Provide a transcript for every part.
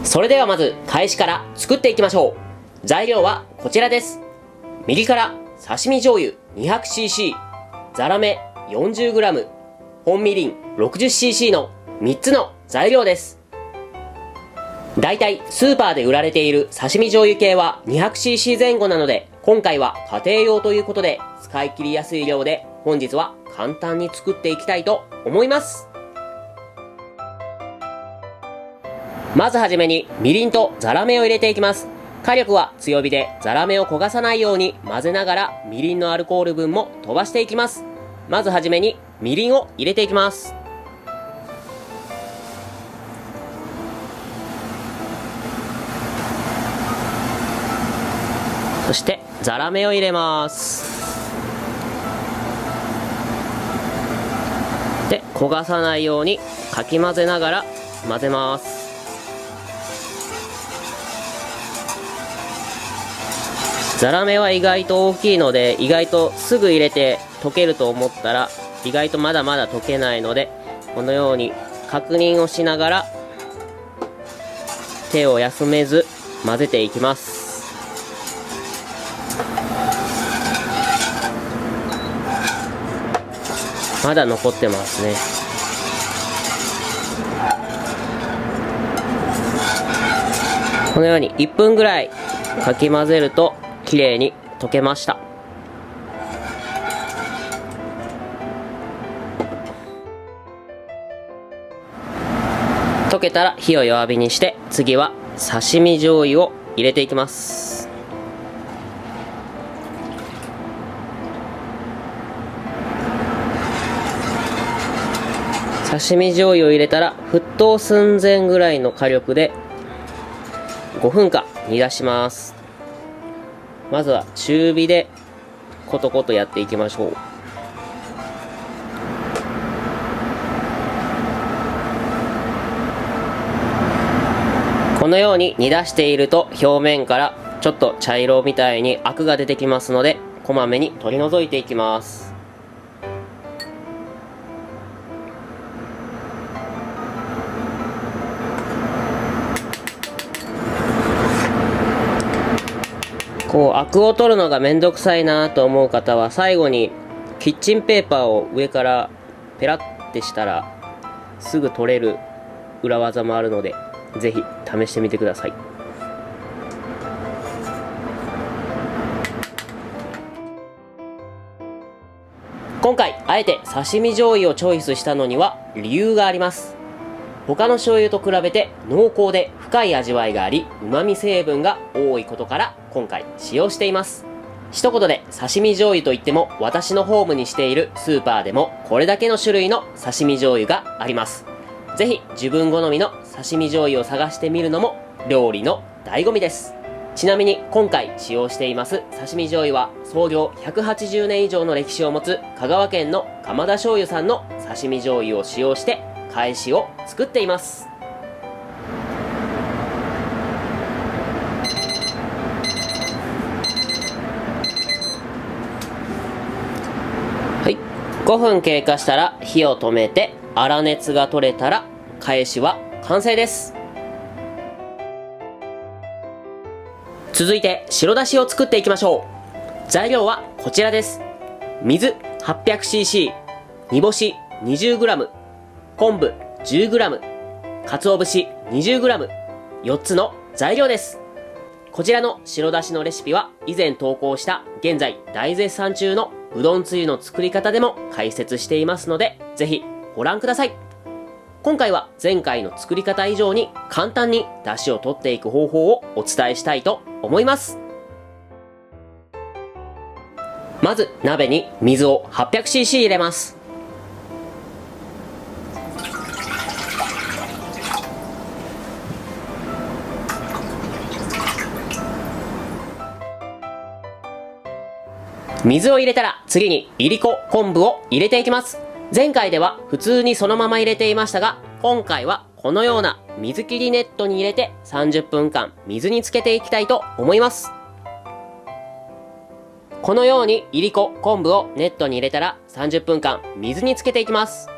それではまず開始から作っていきましょう。材料はこちらです。右から刺身醤油 200cc、 ザラメ 40g、 本みりん 60cc の3つの材料です。だいたいスーパーで売られている刺身醤油系は 200cc 前後なので、今回は家庭用ということで使い切りやすい量で、本日は簡単に作っていきたいと思います。まずはじめにみりんとザラメを入れていきます。火力は強火でザラメを焦がさないように混ぜながら、みりんのアルコール分も飛ばしていきます。まずはじめにみりんを入れていきます。そしてザラメを入れます。で、焦がさないようにかき混ぜながら混ぜます。ザラメは意外と大きいので、意外とすぐ入れて溶けると思ったら、意外とまだまだ溶けないので、このように確認をしながら手を休めず混ぜていきます。まだ残ってますね。このように1分ぐらいかき混ぜると綺麗に溶けました。溶けたら火を弱火にして、次は刺身醤油を入れていきます。刺身醤油を入れたら沸騰寸前ぐらいの火力で5分間煮出します。まずは中火でコトコトやっていきましょう。このように煮出していると、表面からちょっと茶色みたいにアクが出てきますので、こまめに取り除いていきます。アクを取るのがめんどくさいなと思う方は、最後にキッチンペーパーを上からペラッてしたらすぐ取れる裏技もあるので、ぜひ試してみてください。今回あえて刺身醤油をチョイスしたのには理由があります。他の醤油と比べて濃厚で深い味わいがあり、旨味成分が多いことから今回使用しています。一言で刺身醤油といっても、私のホームにしているスーパーでもこれだけの種類の刺身醤油があります。ぜひ自分好みの刺身醤油を探してみるのも料理の醍醐味です。ちなみに今回使用しています刺身醤油は、創業180年以上の歴史を持つ香川県の鎌田醤油さんの刺身醤油を使用して返しを作っています。はい、5分経過したら火を止めて、粗熱が取れたら返しは完成です。続いて白だしを作っていきましょう。材料はこちらです。水 800cc、 煮干し 20g、昆布 10g、 鰹節 20g、 4つの材料です。こちらの白だしのレシピは以前投稿した、現在大絶賛中のうどんつゆの作り方でも解説していますので、ぜひご覧ください。今回は前回の作り方以上に簡単にだしを取っていく方法をお伝えしたいと思います。まず鍋に水を 800cc 入れます。水を入れたら次にいりこ、昆布を入れていきます。前回では普通にそのまま入れていましたが、今回はこのような水切りネットに入れて30分間水につけていきたいと思います。このようにいりこ、昆布をネットに入れたら30分間水につけていきます。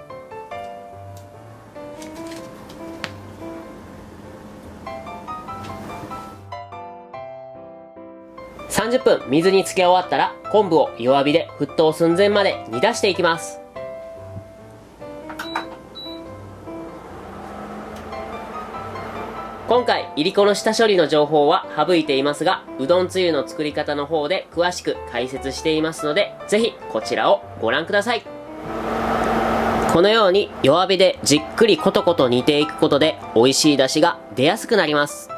30分水につけ終わったら昆布を弱火で沸騰寸前まで煮出していきます。今回いりこの下処理の情報は省いていますが、うどんつゆの作り方の方で詳しく解説していますので、ぜひこちらをご覧ください。このように弱火でじっくりコトコト煮ていくことで美味しい出汁が出やすくなります。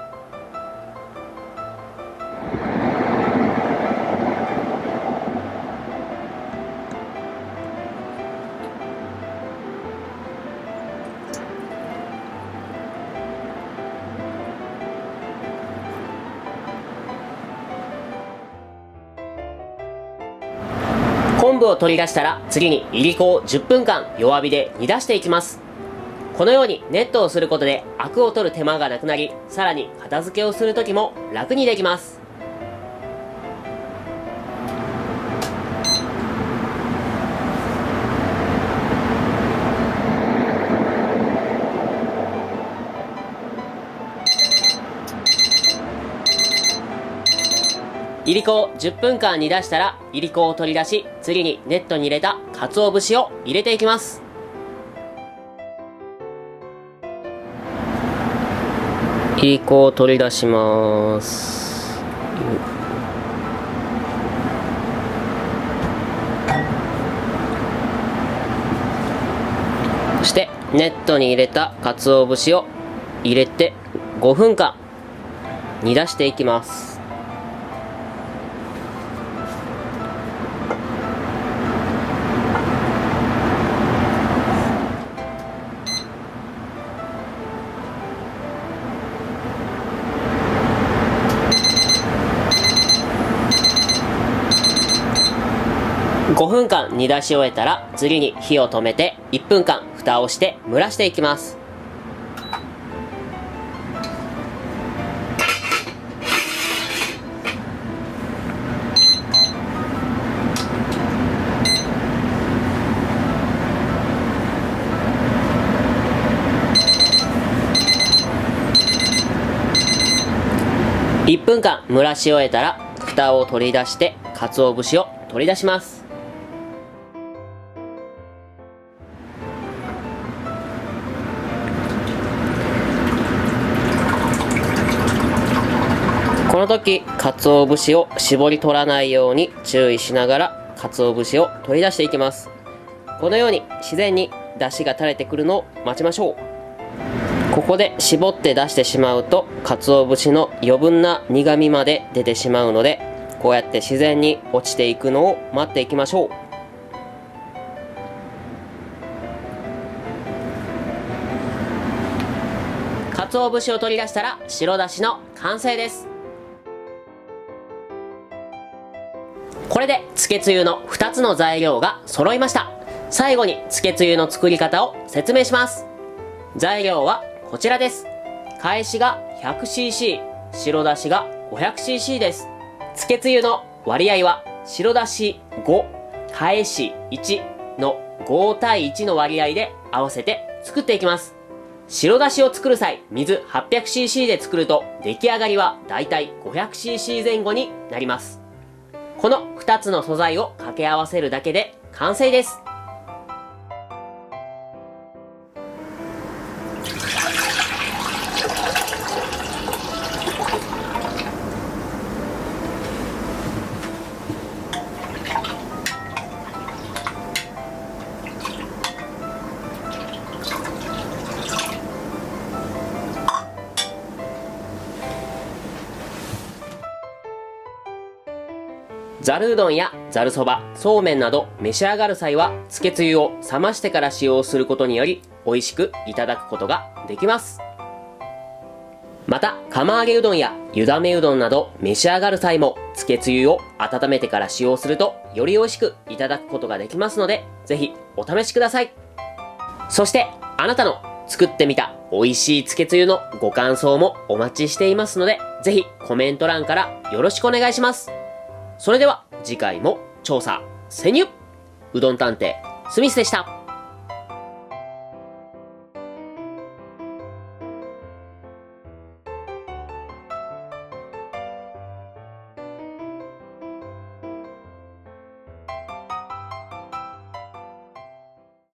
昆布を取り出したら次にいりこを10分間弱火で煮出していきます。このようにネットをすることでアクを取る手間がなくなり、さらに片付けをするときも楽にできます。いりこを10分間煮出したらいりこを取り出し、次にネットに入れた鰹節を入れていきます。いりこを取り出します。そしてネットに入れた鰹節を入れて5分間煮出していきます。5分間煮出し終えたら次に火を止めて1分間蓋をして蒸らしていきます。1分間蒸らし終えたら蓋を取り出して鰹節を取り出します。この時鰹節を絞り取らないように注意しながら鰹節を取り出していきます。このように自然に出汁が垂れてくるのを待ちましょう。ここで絞って出してしまうと鰹節の余分な苦みまで出てしまうので、こうやって自然に落ちていくのを待っていきましょう。鰹節を取り出したら白だしの完成です。これでつけつゆの2つの材料が揃いました。最後につけつゆの作り方を説明します。材料はこちらです。かえしが 100cc、 白だしが 500cc です。つけつゆの割合は白だし5、かえし1の5対1の割合で合わせて作っていきます。白だしを作る際、水 800cc で作ると出来上がりはだいたい 500cc 前後になります。この2つの素材を掛け合わせるだけで完成です。ざるうどんやざるそば、そうめんなど召し上がる際はつけつゆを冷ましてから使用することにより美味しくいただくことができます。また釜揚げうどんや湯だめうどんなど召し上がる際もつけつゆを温めてから使用するとより美味しくいただくことができますので、ぜひお試しください。そしてあなたの作ってみた美味しいつけつゆのご感想もお待ちしていますので、ぜひコメント欄からよろしくお願いします。それでは次回も調査潜入、うどん探偵スミスでした。